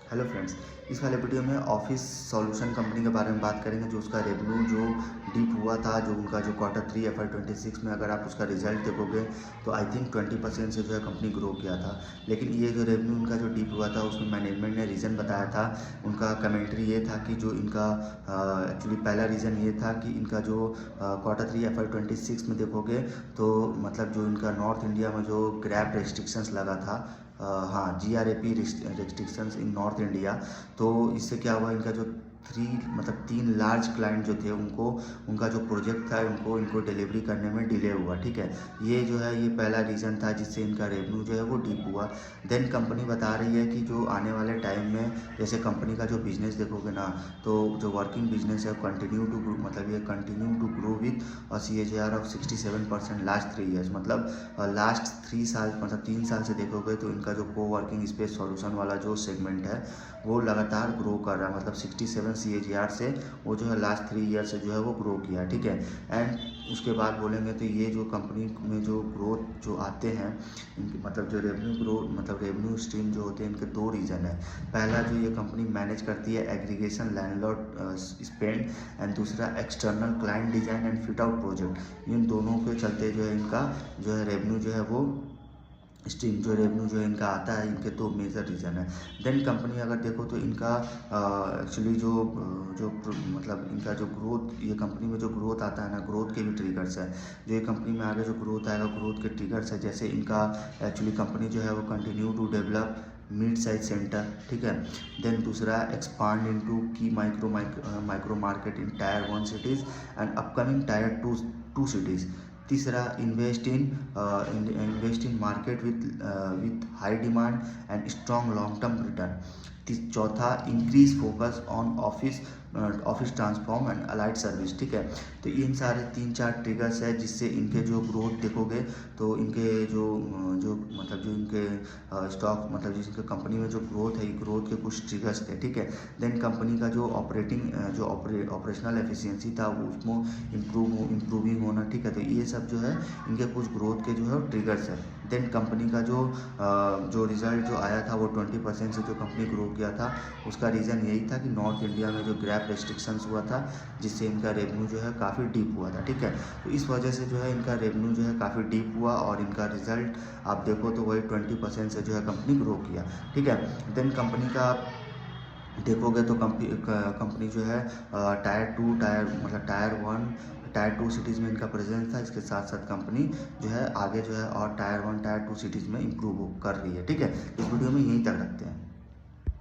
Hello friends, इस वाले video में ऑफिस सॉल्यूशन कंपनी के बारे में बात करेंगे। जो उसका रेवेन्यू जो डिप हुआ था, जो उनका जो Q3 FY 26 में अगर आप उसका रिजल्ट देखोगे तो आई थिंक 20% से जो है कंपनी ग्रो किया था। लेकिन ये जो रेवेन्यू उनका जो डिप हुआ था उसमें मैनेजमेंट ने रीज़न बताया था। उनका कमेंट्री ये था कि जो इनका एक्चुअली पहला रीज़न ये था कि इनका जो Q3 FY 26 में देखोगे तो मतलब जो इनका नॉर्थ इंडिया में जो ग्रैब रेस्ट्रिक्शंस लगा था, हाँ GRAP रेस्ट्रिक्शंस इन नॉर्थ इंडिया। तो इससे क्या हुआ, इनका जो तीन लार्ज क्लाइंट जो थे उनको उनका जो प्रोजेक्ट था इनको डिलीवरी करने में डिले हुआ। ठीक है, ये जो है ये पहला रीज़न था जिससे इनका रेवेन्यू जो है वो डिप हुआ। देन कंपनी बता रही है कि जो आने वाले टाइम में जैसे कंपनी का जो बिजनेस देखोगे ना, तो जो वर्किंग बिजनेस है कंटिन्यू टू मतलब ये continue to grow with CAGR of 67% last 3 years. मतलब लास्ट 3 साल मतलब 3 साल से देखोगे तो इनका जो को वर्किंग स्पेस सॉल्यूशन वाला जो सेगमेंट है वो लगातार ग्रो कर रहा है। मतलब 67 CAGR से वो जो है लास्ट 3 ईयर से जो है वो ग्रो किया। ठीक है, एंड उसके बाद बोलेंगे तो ये जो कंपनी में जो ग्रोथ जो आते हैं इनके मतलब जो रेवेन्यू ग्रो मतलब रेवेन्यू स्ट्रीम जो होते हैं इनके दो रीज़न है। पहला जो ये कंपनी मैनेज करती है एग्रीगेशन लैंडलॉर्ड स्पेंड, एंड दूसरा external client design and fit out project. इन दोनों के चलते जो है इनका जो है रेवेन्यू जो है वो स्ट्रीम जो रेवेन्यू जो इनका आता है, इनके दो मेजर रीज़न है। देन कंपनी अगर देखो तो इनका एक्चुअली जो मतलब इनका जो ग्रोथ, ये कंपनी में जो ग्रोथ आता है ना, ग्रोथ के भी ट्रिगर्स है। जो ये कंपनी में आगे जो ग्रोथ आएगा ग्रोथ के ट्रिगर्स है। जैसे इनका एक्चुअली कंपनी जो है वो continue to develop mid size centre. ठीक है, देन दूसरा expand into key micro market in tier 1 cities and upcoming tier 2 cities. तीसरा invest in market with high demand and strong long term return. चौथा increase focus on office transform and allied service. ठीक है, तो इन सारे 3-4 triggers है जिससे इनके जो ग्रोथ देखोगे तो इनके जो मतलब जो इनके स्टॉक मतलब जिसके कंपनी में जो ग्रोथ है, ग्रोथ के कुछ ट्रिगर्स थे। ठीक है, देन कंपनी का जो ऑपरेशनल एफिशिएंसी था उसमें इम्प्रूविंग होना। ठीक है, तो ये सब जो है इनके कुछ ग्रोथ के जो है ट्रिगर्स है। देन कंपनी का जो रिजल्ट जो आया था वो 20% से जो कंपनी ग्रो किया था, उसका रीज़न यही था कि नॉर्थ इंडिया में जो ग्रैप रेस्ट्रिक्शंस हुआ था जिससे इनका रेवेन्यू जो है काफ़ी डीप हुआ था। ठीक है, तो इस वजह से जो है इनका रेवेन्यू जो है काफ़ी डीप हुआ और इनका रिजल्ट आप देखो तो वही 20% से जो है कंपनी ग्रो किया। ठीक है, देन कंपनी का देखोगे तो कंपनी जो है टायर 1 टायर 2 सिटीज़ में इनका प्रेजेंस था। इसके साथ साथ कंपनी जो है आगे जो है और टायर 1 टायर 2 सिटीज़ में इम्प्रूव कर रही है। ठीक है, इस वीडियो में यहीं तक रखते हैं।